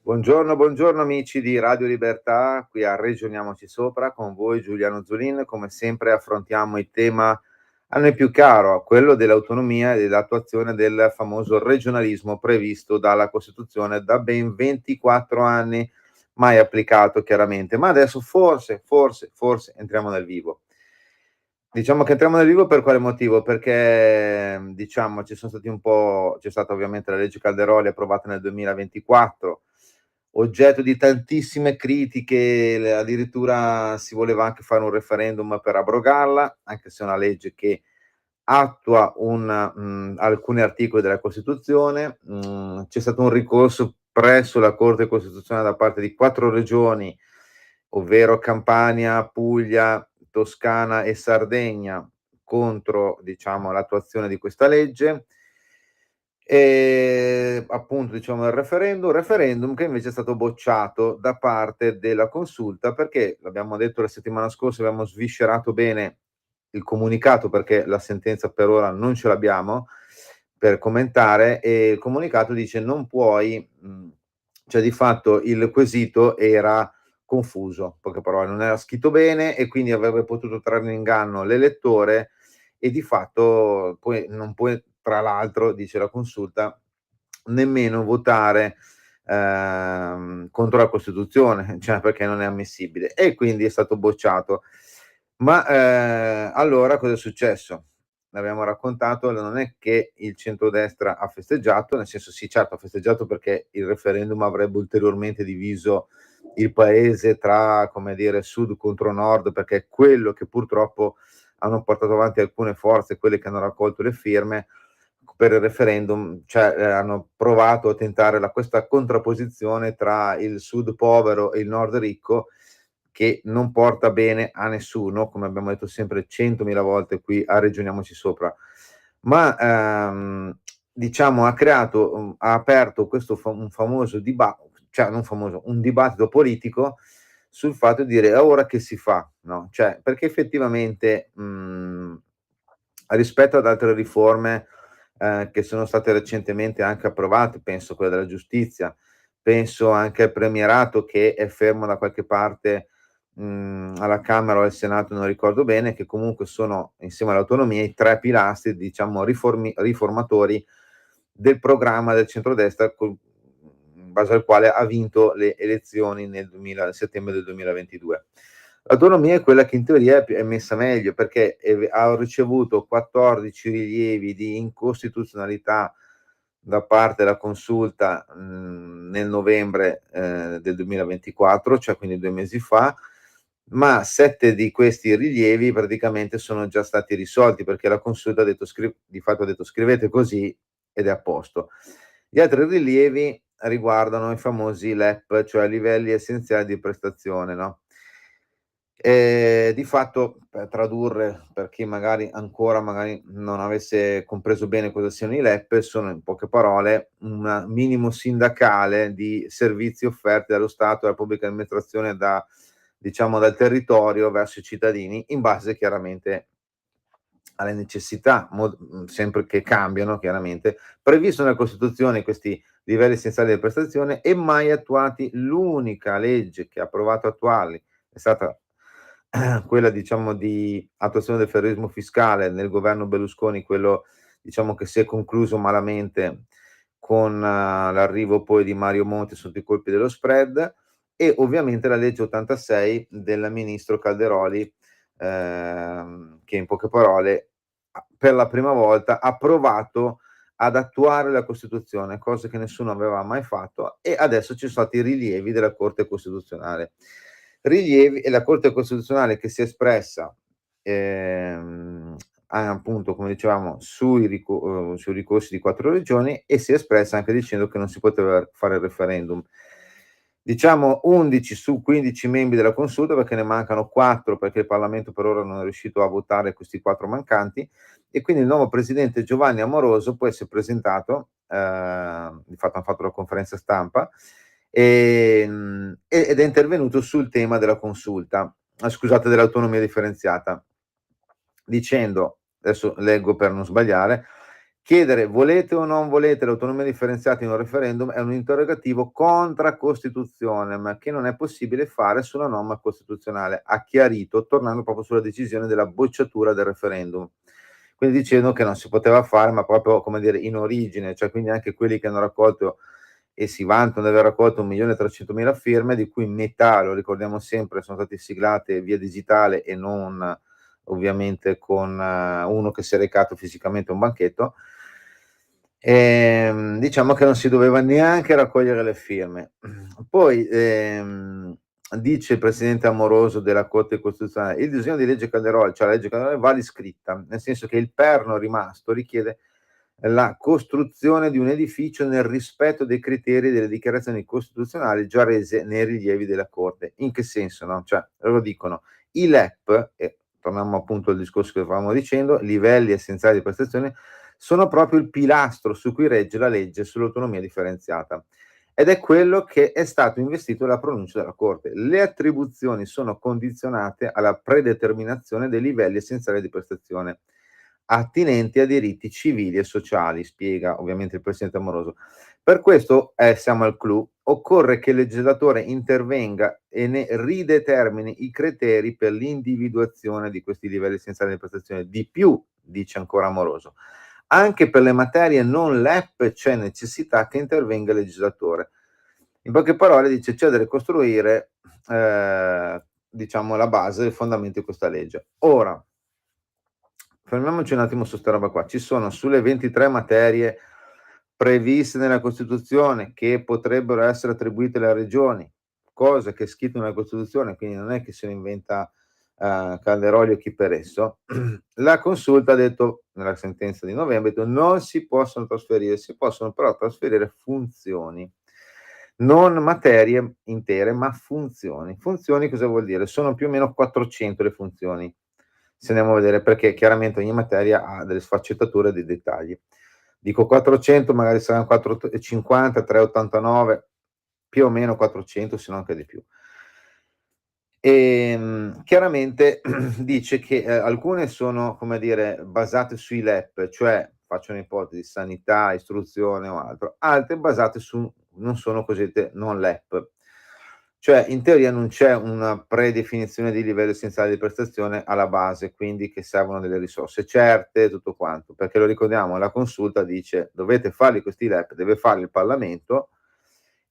Buongiorno, buongiorno amici di Radio Libertà, qui a Ragioniamoci Sopra con voi Giuliano Zulin. Come sempre affrontiamo il tema a noi più caro, quello dell'autonomia e dell'attuazione del famoso regionalismo previsto dalla Costituzione da ben 24 anni, mai applicato chiaramente, ma adesso forse entriamo nel vivo. Diciamo che entriamo nel vivo per quale motivo? Perché diciamo c'è stata ovviamente la legge Calderoli approvata nel 2024, oggetto di tantissime critiche, addirittura si voleva anche fare un referendum per abrogarla, anche se è una legge che attua alcuni articoli della Costituzione. C'è stato un ricorso presso la Corte Costituzionale da parte di 4 regioni, ovvero Campania, Puglia, Toscana e Sardegna, contro, diciamo, l'attuazione di questa legge. Appunto, diciamo, il referendum che invece è stato bocciato da parte della Consulta, perché l'abbiamo detto la settimana scorsa, abbiamo sviscerato bene il comunicato, perché la sentenza per ora non ce l'abbiamo per commentare, e il comunicato dice non puoi, cioè di fatto il quesito era confuso, in poche parole, non era scritto bene e quindi avrebbe potuto trarre in inganno l'elettore, e di fatto poi non puoi, tra l'altro, dice la Consulta, nemmeno votare contro la Costituzione, cioè perché non è ammissibile, e quindi è stato bocciato. Ma allora cosa è successo? L'abbiamo raccontato, non è che il centrodestra ha festeggiato, nel senso sì, certo ha festeggiato perché il referendum avrebbe ulteriormente diviso il paese tra, come dire, sud contro nord, perché è quello che purtroppo hanno portato avanti alcune forze, quelle che hanno raccolto le firme per il referendum, cioè hanno provato a tentare questa contrapposizione tra il sud povero e il nord ricco, che non porta bene a nessuno, come abbiamo detto sempre 100.000 volte qui a Ragioniamoci Sopra. Ma diciamo ha aperto questo un famoso cioè non famoso, un dibattito politico sul fatto di dire: ora che si fa? No? Cioè, perché effettivamente rispetto ad altre riforme che sono state recentemente anche approvate, penso quella della giustizia, penso anche al premierato che è fermo da qualche parte, alla Camera o al Senato, non ricordo bene, che comunque sono, insieme all'autonomia, i 3 pilastri, diciamo, riformatori del programma del centrodestra, in base al quale ha vinto le elezioni nel settembre del 2022. L'autonomia è quella che in teoria è messa meglio, perché ha ricevuto 14 rilievi di incostituzionalità da parte della Consulta nel novembre del 2024, cioè quindi 2 mesi fa, ma 7 di questi rilievi praticamente sono già stati risolti, perché la Consulta ha detto di fatto ha detto: "Scrivete così ed è a posto". Gli altri rilievi riguardano i famosi LEP, cioè livelli essenziali di prestazione, no? Di fatto, per tradurre, per chi magari non avesse compreso bene cosa siano i LEP, sono in poche parole un minimo sindacale di servizi offerti dallo Stato e dalla pubblica amministrazione, diciamo, dal territorio verso i cittadini, in base chiaramente alle necessità, sempre che cambiano chiaramente, previsto nella Costituzione questi livelli essenziali di prestazione e mai attuati. L'unica legge che ha provato a attuarli è stata quella, diciamo, di attuazione del federalismo fiscale nel governo Berlusconi, quello, diciamo, che si è concluso malamente con l'arrivo poi di Mario Monti sotto i colpi dello spread, e ovviamente la legge 86 del ministro Calderoli, che in poche parole per la prima volta ha provato ad attuare la Costituzione, cosa che nessuno aveva mai fatto, e adesso ci sono stati i rilievi della Corte Costituzionale. Rilievi, e la Corte Costituzionale che si è espressa appunto, come dicevamo, sui ricorsi di 4 regioni, e si è espressa anche dicendo che non si poteva fare il referendum. Diciamo 11 su 15 membri della Consulta, perché ne mancano 4, perché il Parlamento per ora non è riuscito a votare questi 4 mancanti, e quindi il nuovo presidente Giovanni Amoroso poi si è presentato, di fatto han fatto la conferenza stampa, ed è intervenuto sul tema della consulta, scusate, dell'autonomia differenziata, dicendo, adesso leggo per non sbagliare, Chiedere volete o non volete l'autonomia differenziata in un referendum è un interrogativo contra Costituzione, ma che non è possibile fare su una norma costituzionale, ha chiarito, tornando proprio sulla decisione della bocciatura del referendum. Quindi dicendo che non si poteva fare, ma proprio, come dire, in origine, cioè quindi anche quelli che hanno raccolto e si vantano di aver raccolto 1.300.000 firme, di cui metà, lo ricordiamo sempre, sono state siglate via digitale e non ovviamente con uno che si è recato fisicamente a un banchetto. Diciamo che non si doveva neanche raccogliere le firme. Poi dice il presidente Amoroso della Corte Costituzionale, il disegno di legge Calderoli, cioè la legge Calderoli, va riscritta, nel senso che il perno rimasto richiede la costruzione di un edificio nel rispetto dei criteri delle dichiarazioni costituzionali già rese nei rilievi della Corte. In che senso? No? Cioè, loro dicono, i LEP, e torniamo appunto al discorso che stavamo dicendo, livelli essenziali di prestazione, sono proprio il pilastro su cui regge la legge sull'autonomia differenziata. Ed è quello che è stato investito dalla pronuncia della Corte. Le attribuzioni sono condizionate alla predeterminazione dei livelli essenziali di prestazione attinenti a diritti civili e sociali, spiega ovviamente il presidente Amoroso. Per questo, siamo al clou, occorre che il legislatore intervenga e ne ridetermini i criteri per l'individuazione di questi livelli essenziali di prestazione. Di più, dice ancora Amoroso, anche per le materie non LEP c'è necessità che intervenga il legislatore. In poche parole dice c'è da ricostruire diciamo la base, il fondamento di questa legge. Ora, fermiamoci un attimo su sta roba qua. Ci sono sulle 23 materie previste nella Costituzione che potrebbero essere attribuite alle regioni, cosa che è scritto nella Costituzione, quindi non è che se lo inventa Calderoli o chi per esso. La Consulta ha detto, nella sentenza di novembre, ha detto, non si possono trasferire, si possono però trasferire funzioni, non materie intere, ma funzioni. Funzioni cosa vuol dire? Sono più o meno 400 le funzioni, se andiamo a vedere, perché chiaramente ogni materia ha delle sfaccettature e dei dettagli. Dico 400, magari saranno 450, 389, più o meno 400, se non anche di più. Chiaramente dice che alcune sono, come dire, basate sui LEP, cioè, faccio un'ipotesi, sanità, istruzione o altro, altre basate su, non sono cosiddette non LEP. Cioè, in teoria non c'è una predefinizione di livello essenziale di prestazione alla base, quindi che servono delle risorse certe, tutto quanto, perché lo ricordiamo, la consulta dice dovete farli questi LEP, deve farli il Parlamento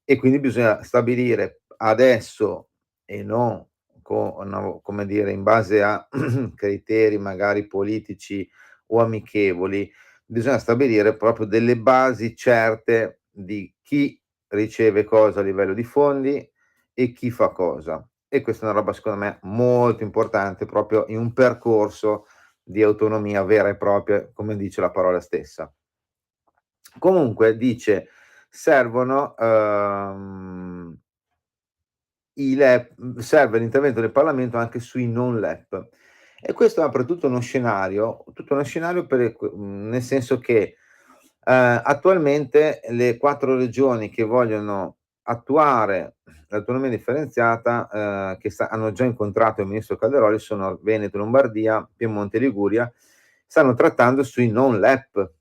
e quindi bisogna stabilire adesso e non come dire, in base a criteri magari politici o amichevoli, bisogna stabilire proprio delle basi certe di chi riceve cosa a livello di fondi e chi fa cosa. E questa è una roba secondo me molto importante proprio in un percorso di autonomia vera e propria, come dice la parola stessa. Comunque dice servono i LEP, serve l'intervento del Parlamento anche sui non LEP. E questo apre tutto uno scenario nel senso che attualmente le 4 regioni che vogliono attuare l'autonomia differenziata, che hanno già incontrato il ministro Calderoli, sono Veneto, Lombardia, Piemonte e Liguria, stanno trattando sui non LEP.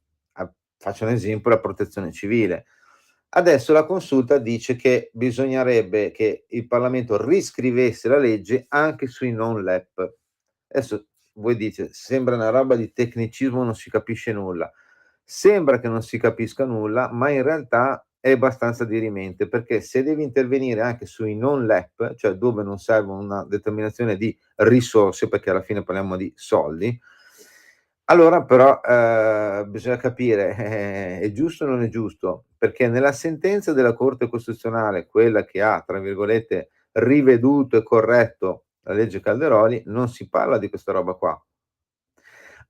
Faccio un esempio, la protezione civile. Adesso la consulta dice che bisognerebbe che il Parlamento riscrivesse la legge anche sui non LEP. Adesso voi dite, sembra una roba di tecnicismo, non si capisce nulla. Sembra che non si capisca nulla, ma in realtà è abbastanza dirimente, perché se devi intervenire anche sui non LEP, cioè dove non serve una determinazione di risorse, perché alla fine parliamo di soldi, allora però bisogna capire, è giusto o non è giusto? Perché nella sentenza della Corte Costituzionale, quella che ha, tra virgolette, "riveduto e corretto" la legge Calderoli, non si parla di questa roba qua.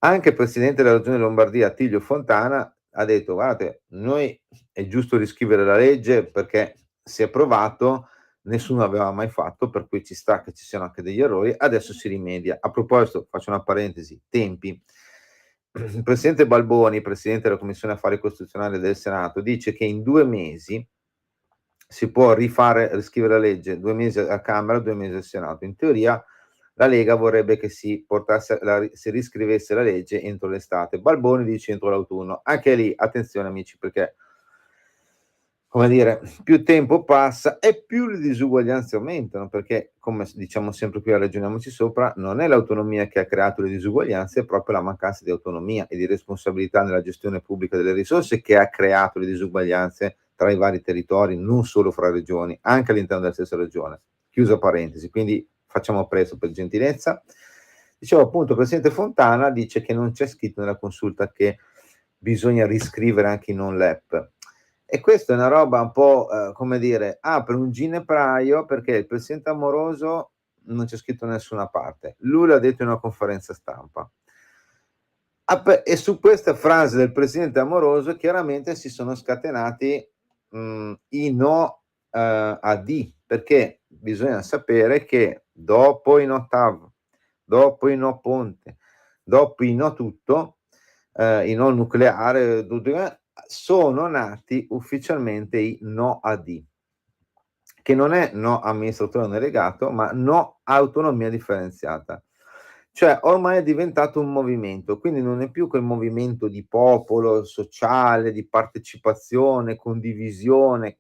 Anche il presidente della Regione Lombardia, Attilio Fontana, ha detto: "Guardate, noi è giusto riscrivere la legge perché si è provato, nessuno aveva mai fatto, per cui ci sta che ci siano anche degli errori, adesso si rimedia." A proposito, faccio una parentesi, tempi. Il presidente Balboni, presidente della Commissione Affari Costituzionali del Senato, dice che in 2 mesi si può riscrivere la legge, 2 mesi a Camera, 2 mesi al Senato. In teoria la Lega vorrebbe che si riscrivesse la legge entro l'estate. Balboni dice entro l'autunno. Anche lì, attenzione amici, perché, come dire, più tempo passa e più le disuguaglianze aumentano, perché, come diciamo sempre qui a Ragioniamoci Sopra, non è l'autonomia che ha creato le disuguaglianze, è proprio la mancanza di autonomia e di responsabilità nella gestione pubblica delle risorse che ha creato le disuguaglianze tra i vari territori, non solo fra regioni, anche all'interno della stessa regione. Chiusa parentesi, quindi facciamo presto per gentilezza. Dicevo appunto, il Presidente Fontana dice che non c'è scritto nella consulta che bisogna riscrivere anche i non LEP. E questa è una roba un po', come dire, apre un ginepraio, perché il Presidente Amoroso non c'è scritto da nessuna parte. Lui l'ha detto in una conferenza stampa. E su questa frase del Presidente Amoroso chiaramente si sono scatenati i no AD, perché bisogna sapere che dopo i no TAV, dopo i no Ponte, dopo i no tutto, i no nucleare, sono nati ufficialmente i no AD, che non è no amministratore delegato, ma no autonomia differenziata. Cioè ormai è diventato un movimento, quindi non è più quel movimento di popolo, sociale, di partecipazione, condivisione,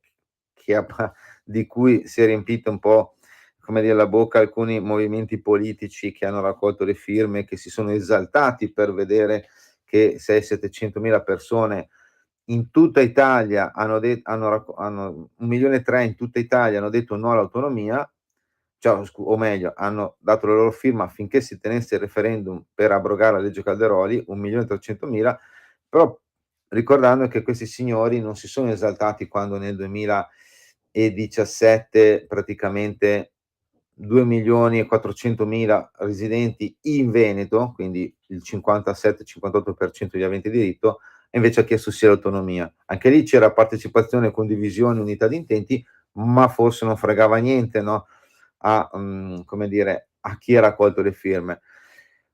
di cui si è riempito un po', come dire, la bocca alcuni movimenti politici che hanno raccolto le firme, che si sono esaltati per vedere che 600.000-700.000 persone in tutta Italia hanno 1.300.000 in tutta Italia hanno detto no all'autonomia, cioè, o meglio, hanno dato la loro firma affinché si tenesse il referendum per abrogare la legge Calderoli, 1.300.000, però ricordando che questi signori non si sono esaltati quando nel 2017 praticamente 2.400.000 residenti in Veneto, quindi il 57-58% degli aventi diritto, invece ha chiesto sì all'autonomia. Anche lì c'era partecipazione, condivisione, unità di intenti, ma forse non fregava niente, no? Come dire, a chi ha raccolto le firme.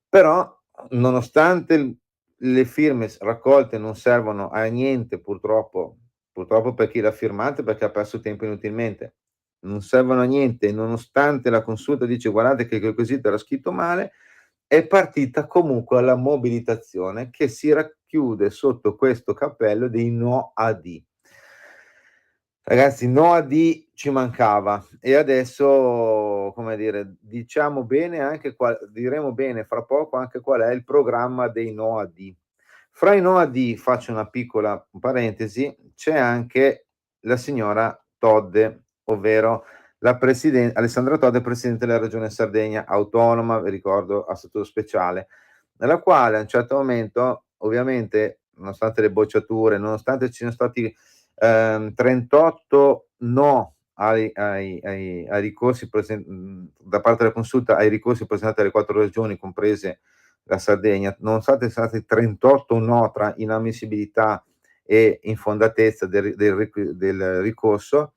Però, nonostante le firme raccolte non servono a niente, purtroppo per chi l'ha firmato, perché ha perso tempo inutilmente, non servono a niente, nonostante la consulta dice guardate che quel quesito era scritto male, è partita comunque la mobilitazione che si racchiude sotto questo cappello dei no AD. Ragazzi, no AD ci mancava e adesso, come dire, diciamo bene anche diremo bene fra poco anche qual è il programma dei no AD. Fra i no AD, faccio una piccola parentesi, c'è anche la signora Todde, ovvero Alessandra Todde, presidente della Regione Sardegna, autonoma, vi ricordo, a statuto speciale, nella quale a un certo momento, ovviamente, nonostante le bocciature, nonostante ci siano stati 38 no ai ricorsi da parte della consulta ai ricorsi presentati alle 4 regioni, comprese la Sardegna, nonostante siano stati 38 no tra inammissibilità e infondatezza del ricorso,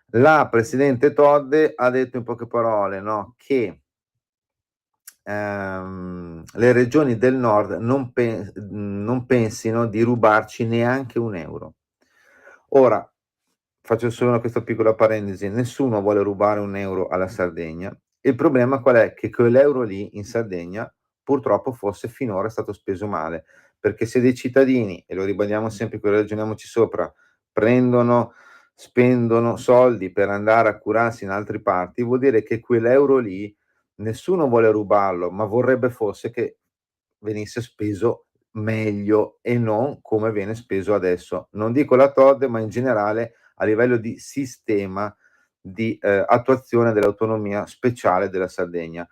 la presidente Todde ha detto in poche parole, no, che le regioni del nord non pensino di rubarci neanche un euro. Ora, faccio solo questa piccola parentesi, nessuno vuole rubare un euro alla Sardegna. Il problema qual è? Che quell'euro lì in Sardegna purtroppo forse finora è stato speso male, perché se dei cittadini, e lo ribadiamo sempre, qui ragioniamoci sopra, spendono soldi per andare a curarsi in altre parti, vuol dire che quell'euro lì nessuno vuole rubarlo, ma vorrebbe forse che venisse speso meglio e non come viene speso adesso. Non dico la Todde, ma in generale a livello di sistema di attuazione dell'autonomia speciale della Sardegna.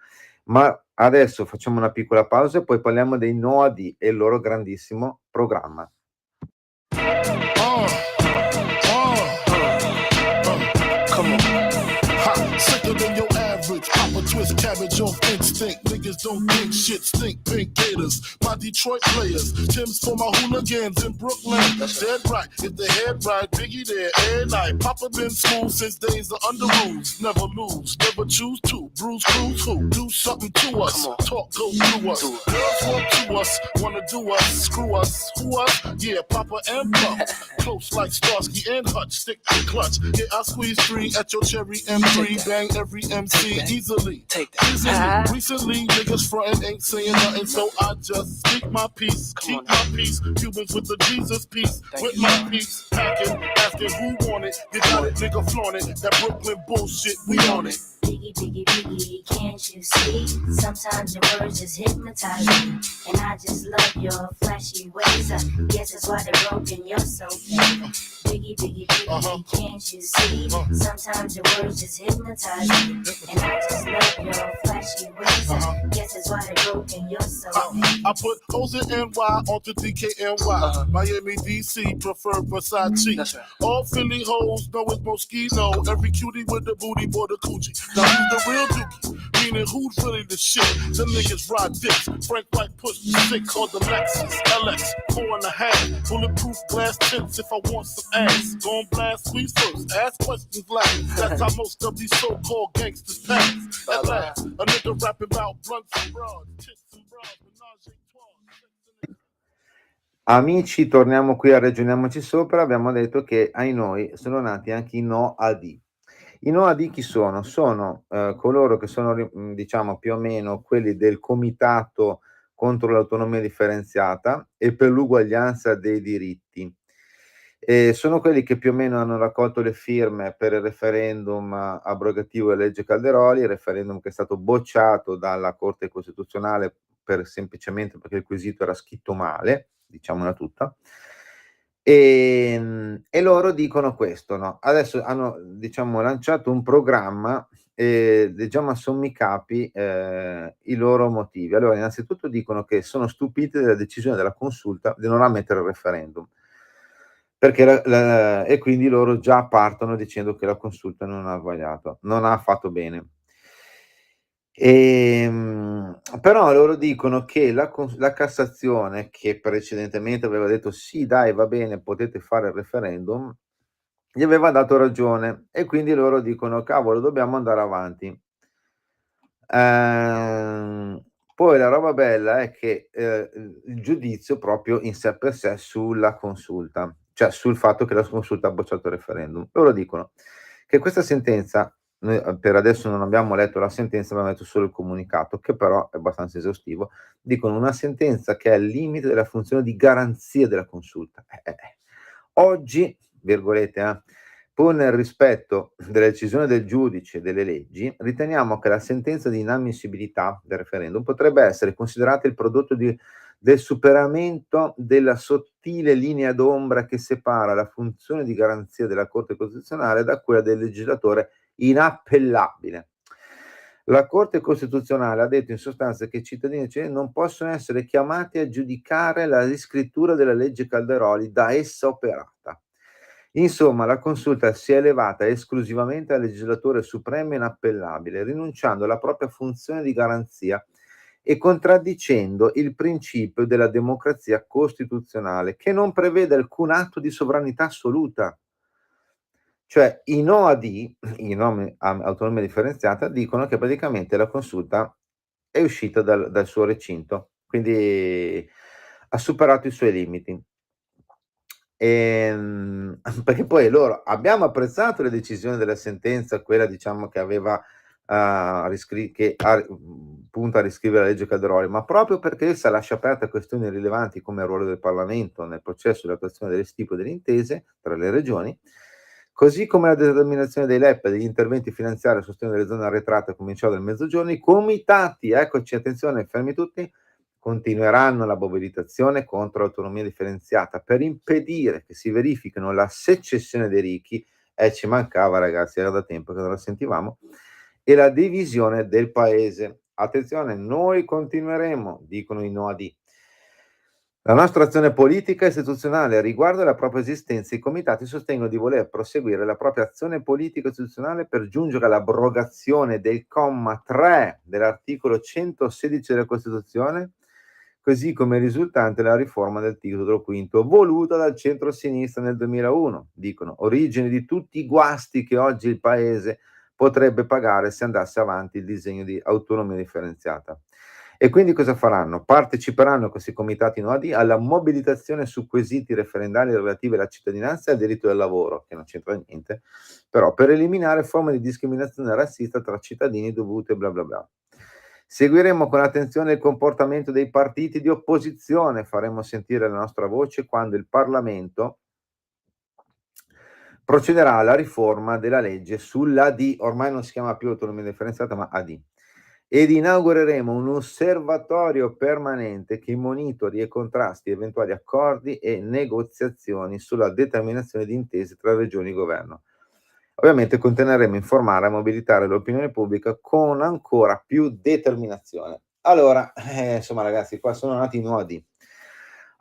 Ma adesso facciamo una piccola pausa e poi parliamo dei NOAD e il loro grandissimo programma. Come on. Sicker than your average. Papa twist cabbage. savage off instinct. Niggas don't think shit stink. Pink Gators, my Detroit players. Tim's for my hooligans in Brooklyn. Dead right, if the head right, Biggie there every night. Papa been school since days of under rules. Never lose, never choose to. Bruise, cruise, who? Do something to us. Talk, go through us. Girls want to us, wanna do us. Screw us, who us? Yeah, Papa and Pup. Close like Starsky and Hutch. Stick to clutch. Yeah, I squeeze 3 at your cherry M3. Bang every MC easily. Easily. Recently, niggas frontin' ain't saying nothing, so I just speak my peace. Keep my peace. Cubans with the Jesus peace. With my peace. Packing, asking who want it. You got it, nigga, flaunt it. That Brooklyn bullshit, we on it. Biggie, biggie, biggie, can't you see? Sometimes your words just hypnotize me. And I just love your flashy ways. Guess that's why they're broken, you're so fake. Biggie, biggie, biggie, can't you see? Sometimes your words just hypnotize me. And I just love your flashy ways. Guess that's why they're broken, you're so fake. I put O's in NY onto DKNY. Miami, DC, prefer Versace. That's right. All Philly hoes know it's Moschino. Every cutie with the booty, boy, the coochie. Now who's the real dookie? Meaning who's really the shit? Them niggas ride dicks. Frank White pushed the 6 on the Lexus LX 4.5. Bulletproof glass tips if I want some ass. Gon' blast, squeeze first, ask questions last. That's how most of these so-called gangsters pass. At last, a nigga rapping about blunts and bras, tits and bras, menage a trois. Amici, torniamo qui a Ragioniamoci Sopra. Abbiamo detto che ai noi sono nati anche i No AD. I No AD chi sono? Sono coloro che sono, diciamo, più o meno quelli del comitato contro l'autonomia differenziata e per l'uguaglianza dei diritti. Sono quelli che più o meno hanno raccolto le firme per il referendum abrogativo della legge Calderoli, il referendum che è stato bocciato dalla Corte Costituzionale semplicemente perché il quesito era scritto male, diciamola tutta. E loro dicono questo, no? Adesso hanno, diciamo, lanciato un programma e leggiamo a sommi capi i loro motivi. Allora, innanzitutto dicono che sono stupiti della decisione della Consulta di non ammettere il referendum, perché e quindi loro già partono dicendo che la Consulta non ha sbagliato, non ha fatto bene. Però loro dicono che la Cassazione, che precedentemente aveva detto sì dai va bene potete fare il referendum, gli aveva dato ragione e quindi loro dicono cavolo dobbiamo andare avanti. Poi la roba bella è che il giudizio proprio in sé per sé sulla Consulta, cioè sul fatto che la Consulta ha bocciato il referendum. Loro dicono che questa sentenza, noi per adesso non abbiamo letto la sentenza, abbiamo letto solo il comunicato, che però è abbastanza esaustivo, dicono una sentenza che è al limite della funzione di garanzia della Consulta. Oggi, virgolette, pur nel rispetto della decisione del giudice e delle leggi, riteniamo che la sentenza di inammissibilità del referendum potrebbe essere considerata il prodotto del superamento della sottile linea d'ombra che separa la funzione di garanzia della Corte Costituzionale da quella del legislatore inappellabile. La Corte Costituzionale ha detto in sostanza che i cittadini non possono essere chiamati a giudicare la riscrittura della legge Calderoli da essa operata. Insomma, la Consulta si è elevata esclusivamente al legislatore supremo inappellabile, rinunciando alla propria funzione di garanzia e contraddicendo il principio della democrazia costituzionale, che non prevede alcun atto di sovranità assoluta. Cioè i No AD, i nomi autonomia differenziata, dicono che praticamente la Consulta è uscita dal suo recinto, quindi ha superato i suoi limiti. Perché poi loro abbiamo apprezzato le decisioni della sentenza, quella diciamo che aveva punta a riscrivere la legge Calderoli, ma proprio perché essa lascia aperte questioni rilevanti come il ruolo del Parlamento nel processo di attuazione delle stipule delle intese tra le regioni, così come la determinazione dei LEP e degli interventi finanziari a sostegno delle zone arretrate a cominciare dal Mezzogiorno, i comitati, eccoci, attenzione, fermi tutti, continueranno la mobilitazione contro l'autonomia differenziata per impedire che si verifichino la secessione dei ricchi, ci mancava ragazzi, era da tempo che non la sentivamo, e la divisione del paese. Attenzione, noi continueremo, dicono i No AD, La nostra azione politica e istituzionale riguardo alla propria esistenza, i comitati sostengono di voler proseguire la propria azione politica e istituzionale per giungere all'abrogazione del comma 3 dell'articolo 116 della Costituzione, così come risultante dalla riforma del titolo quinto voluta dal centro-sinistra nel 2001. Dicono, origine di tutti i guasti che oggi il Paese potrebbe pagare se andasse avanti il disegno di autonomia differenziata. E quindi cosa faranno? Parteciperanno questi comitati nodi alla mobilitazione su quesiti referendari relativi alla cittadinanza e al diritto del lavoro, che non c'entra niente, però per eliminare forme di discriminazione razzista tra cittadini dovute bla bla bla. Seguiremo con attenzione il comportamento dei partiti di opposizione, faremo sentire la nostra voce quando il Parlamento procederà alla riforma della legge sull'AD, ormai non si chiama più autonomia differenziata ma AD, ed inaugureremo un osservatorio permanente che monitori e contrasti eventuali accordi e negoziazioni sulla determinazione di intese tra regioni e governo. Ovviamente continueremo a informare e a mobilitare l'opinione pubblica con ancora più determinazione. Allora, insomma ragazzi, qua sono nati i nodi.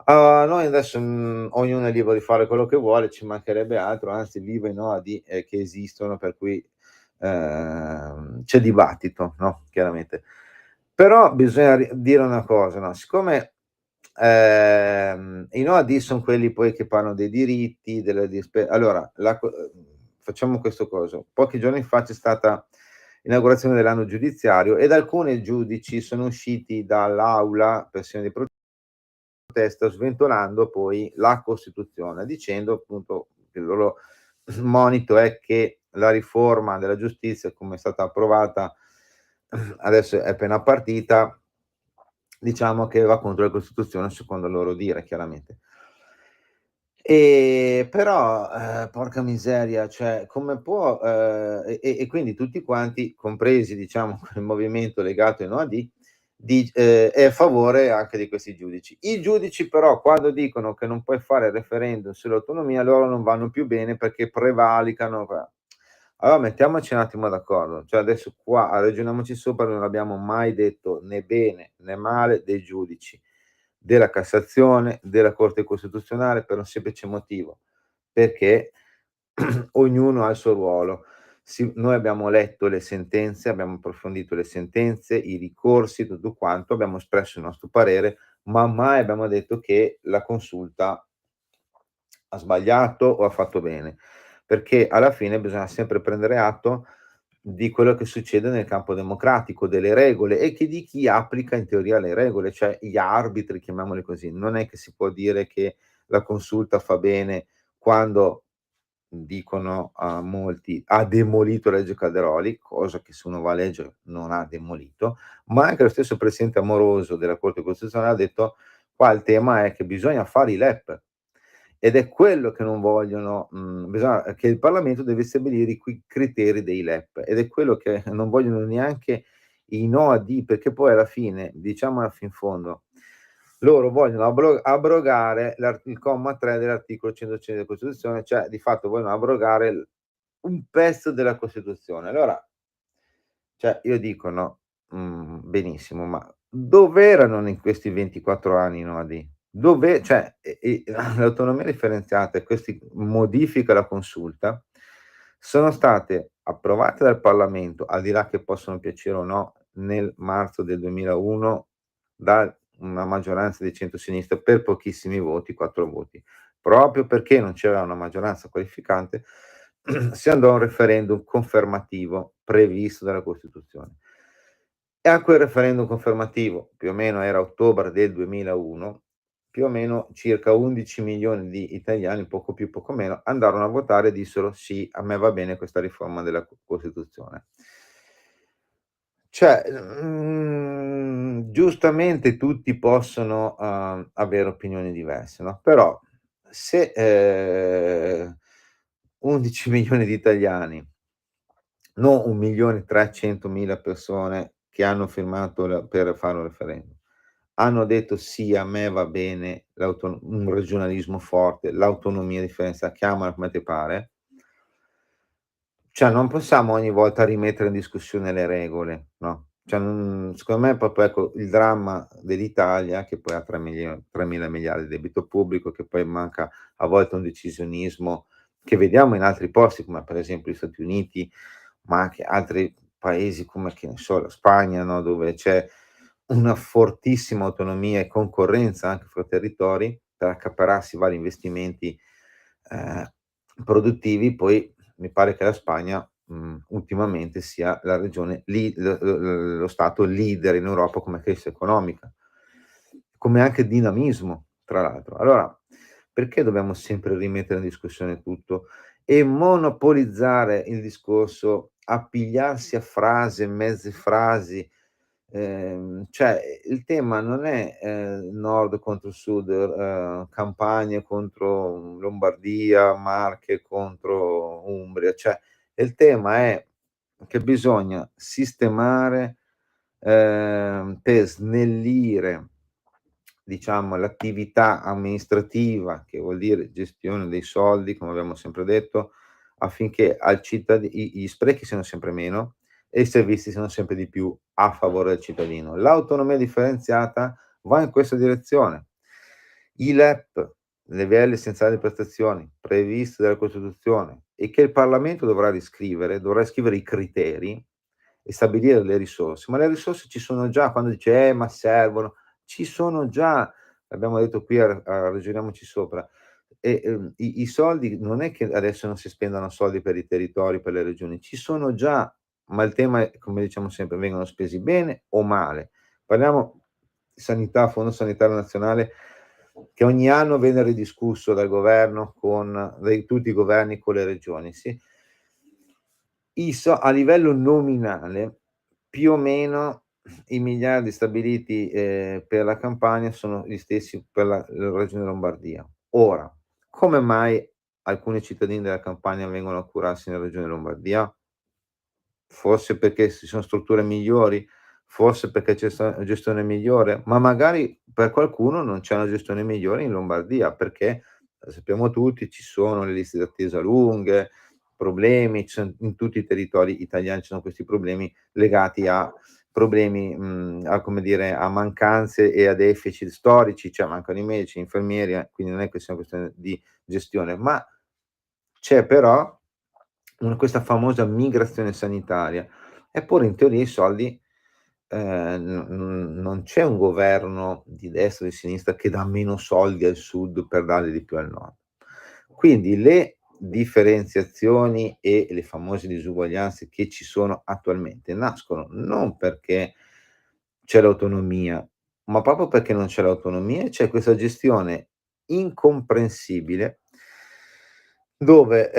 Noi adesso, ognuno è libero di fare quello che vuole, ci mancherebbe altro, anzi viva i nodi, che esistono, per cui, c'è dibattito, no, chiaramente. Però bisogna dire una cosa, no, siccome, i nodi son quelli poi che parlano dei diritti, delle dispe allora facciamo questo coso: pochi giorni fa c'è stata l'inaugurazione dell'anno giudiziario ed alcuni giudici sono usciti dall'aula per segno di protesta, sventolando poi la Costituzione, dicendo appunto che il loro monito è che la riforma della giustizia, come è stata approvata, adesso è appena partita, diciamo che va contro la Costituzione secondo il loro dire, chiaramente. Però, porca miseria, cioè come può e quindi tutti quanti, compresi diciamo quel movimento legato ai no AD, è a favore anche di questi giudici. I giudici però quando dicono che non puoi fare referendum sull'autonomia, loro non vanno più bene perché prevalicano qua. Allora mettiamoci un attimo d'accordo, cioè adesso qua ragioniamoci sopra, non abbiamo mai detto né bene né male dei giudici della Cassazione, della Corte Costituzionale per un semplice motivo, perché ognuno ha il suo ruolo. Noi abbiamo letto le sentenze, abbiamo approfondito le sentenze, i ricorsi, tutto quanto, abbiamo espresso il nostro parere, ma mai abbiamo detto che la Consulta ha sbagliato o ha fatto bene, perché alla fine bisogna sempre prendere atto di quello che succede nel campo democratico, delle regole e che di chi applica in teoria le regole, cioè gli arbitri, chiamiamoli così. Non è che si può dire che la Consulta fa bene quando dicono a molti ha demolito la legge Calderoli, cosa che se uno va a leggere non ha demolito, ma anche lo stesso presidente Amoroso della Corte Costituzionale ha detto: "Qua il tema è che bisogna fare i LEP". Ed è quello che non vogliono, bisogna che il Parlamento deve stabilire i criteri dei LEP, ed è quello che non vogliono neanche i no AD, perché poi alla fine, diciamola fin fondo, loro vogliono abrogare il comma 3 dell'articolo 105 della Costituzione, cioè di fatto vogliono abrogare un pezzo della Costituzione. Allora, cioè io dico, no, benissimo, ma dov'erano in questi 24 anni i nodi? Cioè, l'autonomia differenziata e questi modifiche alla consulta sono state approvate dal Parlamento, al di là che possono piacere o no, nel marzo del 2001 da una maggioranza di centrosinistra per pochissimi voti, 4 voti. Proprio perché non c'era una maggioranza qualificante, si andò a un referendum confermativo previsto dalla Costituzione. E a quel referendum confermativo, più o meno era ottobre del 2001, più o meno circa 11 milioni di italiani, poco più, poco meno, andarono a votare e dissero: "Sì, a me va bene questa riforma della Costituzione". Cioè, giustamente tutti possono, avere opinioni diverse, no, però se, 11 milioni di italiani, non 1.300.000 persone che hanno firmato per fare un referendum, hanno detto: "Sì, a me va bene un regionalismo forte, l'autonomia differenziata", chiamala come ti pare. Cioè non possiamo ogni volta rimettere in discussione le regole, no, Cioè, secondo me proprio, ecco, il dramma dell'Italia, che poi ha 3.000 miliardi di debito pubblico, che poi manca a volte un decisionismo che vediamo in altri posti, come per esempio gli Stati Uniti, ma anche altri paesi come, che ne so, la Spagna, no, dove c'è una fortissima autonomia e concorrenza anche fra territori per accaparrarsi vari investimenti ehm, produttivi. Poi mi pare che la Spagna, ultimamente sia la regione lo stato leader in Europa come crescita economica, come anche dinamismo, tra l'altro. Allora, perché dobbiamo sempre rimettere in discussione tutto e monopolizzare il discorso, appigliarsi a frasi e mezze frasi? Cioè, il tema non è, nord contro sud, Campania contro Lombardia, Marche contro Umbria, cioè il tema è che bisogna sistemare, per snellire, diciamo, l'attività amministrativa, che vuol dire gestione dei soldi, come abbiamo sempre detto, affinché al gli sprechi siano sempre meno e i servizi siano sempre di più a favore del cittadino. L'autonomia differenziata va in questa direzione. I LEP, le livelli essenziali di prestazioni previste dalla Costituzione e che il Parlamento dovrà scrivere i criteri e stabilire le risorse, ma le risorse ci sono già. Quando dice: ma servono", ci sono già, abbiamo detto qui a Ragioniamoci Sopra. I soldi non è che adesso non si spendano soldi per i territori, per le regioni, ci sono già, ma il tema è, come diciamo sempre, vengono spesi bene o male. Parliamo di sanità, Fondo Sanitario Nazionale, che ogni anno viene ridiscusso dal governo tutti i governi con le regioni, sì. A livello nominale, più o meno i miliardi stabiliti, per la Campania sono gli stessi per la regione Lombardia. Ora, come mai alcuni cittadini della Campania vengono a curarsi nella regione Lombardia? Forse perché ci sono strutture migliori, forse perché c'è una gestione migliore, ma magari per qualcuno non c'è una gestione migliore in Lombardia, perché sappiamo tutti, ci sono le liste d'attesa lunghe, problemi, in tutti i territori italiani ci sono questi problemi legati a problemi, a, come dire, a mancanze e a deficit storici, cioè mancano i medici, gli infermieri, quindi non è che sia una questione di gestione, ma c'è però questa famosa migrazione sanitaria. Eppure in teoria i soldi, non c'è un governo di destra o di sinistra che dà meno soldi al sud per darli di più al nord. Quindi le differenziazioni e le famose disuguaglianze che ci sono attualmente nascono non perché c'è l'autonomia, ma proprio perché non c'è l'autonomia e c'è questa gestione incomprensibile dove,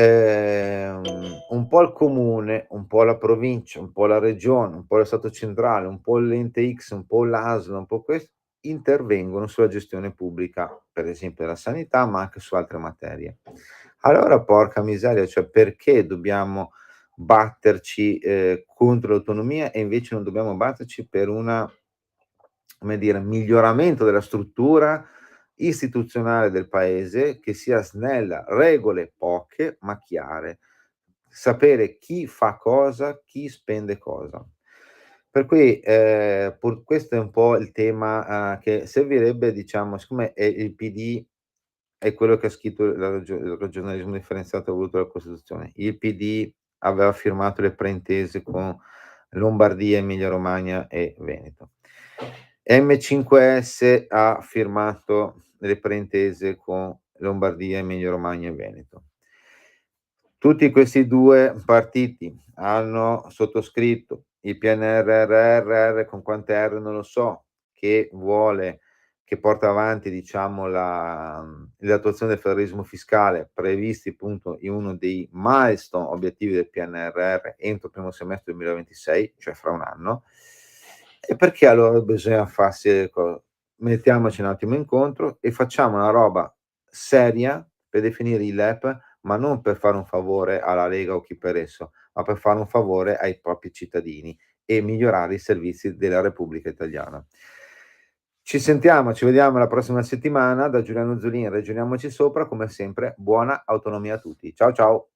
un po' il comune, un po' la provincia, un po' la regione, un po' lo Stato centrale, un po' l'ente X, un po' l'ASL, un po' intervengono sulla gestione pubblica, per esempio della sanità, ma anche su altre materie. Allora, porca miseria, cioè perché dobbiamo batterci, contro l'autonomia e invece non dobbiamo batterci per una, come dire, miglioramento della struttura istituzionale del paese, che sia snella, regole poche ma chiare, sapere chi fa cosa, chi spende cosa. Per cui, questo è un po' il tema, che servirebbe, diciamo, siccome il PD è quello che ha scritto il regionalismo differenziato voluto dalla Costituzione. Il PD aveva firmato le preintese con Lombardia, Emilia Romagna e Veneto. M5S ha firmato le preintese con Lombardia, Emilia Romagna e Veneto. Tutti questi 2 partiti hanno sottoscritto il PNRR con quante R non lo so, che porta avanti, diciamo, l'attuazione del federalismo fiscale previsti appunto in uno dei milestone obiettivi del PNRR entro il primo semestre 2026, cioè fra un anno. E perché allora bisogna farsi le mettiamoci un attimo incontro e facciamo una roba seria per definire i LEP, ma non per fare un favore alla Lega o chi per esso, ma per fare un favore ai propri cittadini e migliorare i servizi della Repubblica Italiana. Ci vediamo la prossima settimana. Da Giuliano Zulin, ragioniamoci sopra, come sempre, buona autonomia a tutti. Ciao ciao.